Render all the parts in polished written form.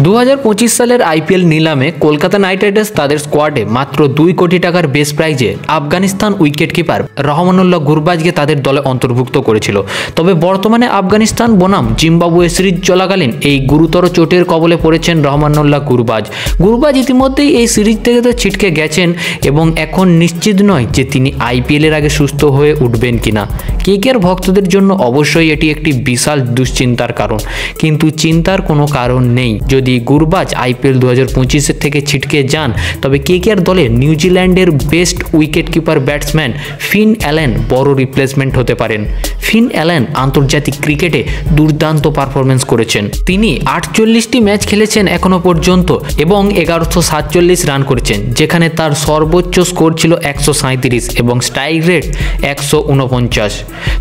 2025 সালের আইপিএল নিলামে Kolkata night Riders তাদের স্কোয়াডে মাত্র 2 কোটি টাকার বেস প্রাইজে আফগানিস্তান উইকেট কিপার রহমানুল্লাহ গুরবাজকে তাদের দলে অন্তর্ভুক্ত করেছিল। তবে বর্তমানে আফগানিস্তান বনাম জিম্বাবুয়ে সিরিজ চলাকালীন এই গুরুতর চোটের কবলে পড়েছেন রহমানুল্লাহ গুরবাজ ইতিমধ্যেই এই সিরিজ থেকে তো ছিটকে গেছেন এবং এখন নিশ্চিত নয় যে তিনি আইপিএলের আগে সুস্থ হয়ে উঠবেন কিনা। কেকেআর ভক্তদের জন্য অবশ্যই এটি একটি বিশাল দুশ্চিন্তার কারণ, কিন্তু চিন্তার কোনো কারণ নেই। যদি গুরবাজ আইপিএল 2025 থেকে ছিটকে যান তবে কেকেআর দলে নিউজিল্যান্ডের best wicket keeper batsman Finn Allen বড় রিপ্লেসমেন্ট হতে পারেন। ফিন অ্যালেন আন্তর্জাতিক ক্রিকেটে দুর্দান্ত পারফরমেন্স করেছেন। তিনি 48টি ম্যাচ খেলেছেন এখনো পর্যন্ত এবং 1147 রান করেছেন, যেখানে তার সর্বোচ্চ স্কোর ছিল 137 এবং স্ট্রাইক রেট 149।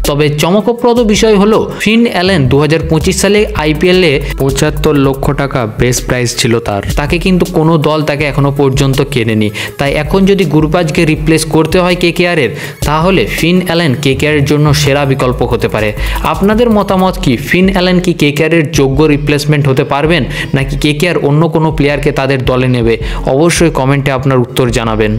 তবে চমকপ্রদ বিষয় হলো ফিন অ্যালেন 2025 সালে আইপিএলে 75 লক্ষ টাকা বেস প্রাইস ছিল তাকে কিন্তু কোনো দল তাকে এখনো পর্যন্ত কেনেনি। তাই এখন যদি গুরবাজকে রিপ্লেস করতে হয় কেকেআরের, তাহলে ফিন অ্যালেন কেকেআরের জন্য সেরা বিকল্প হতে পারে। আপনাদের মতামত কি? ফিন অ্যালেন কি কেকেআরের যোগ্য রিপ্লেসমেন্ট হতে পারবেন, নাকি কেকেআর অন্য কোনো প্লেয়ারকে তাদের দলে নেবে? অবশ্যই কমেন্টে আপনার উত্তর জানাবেন।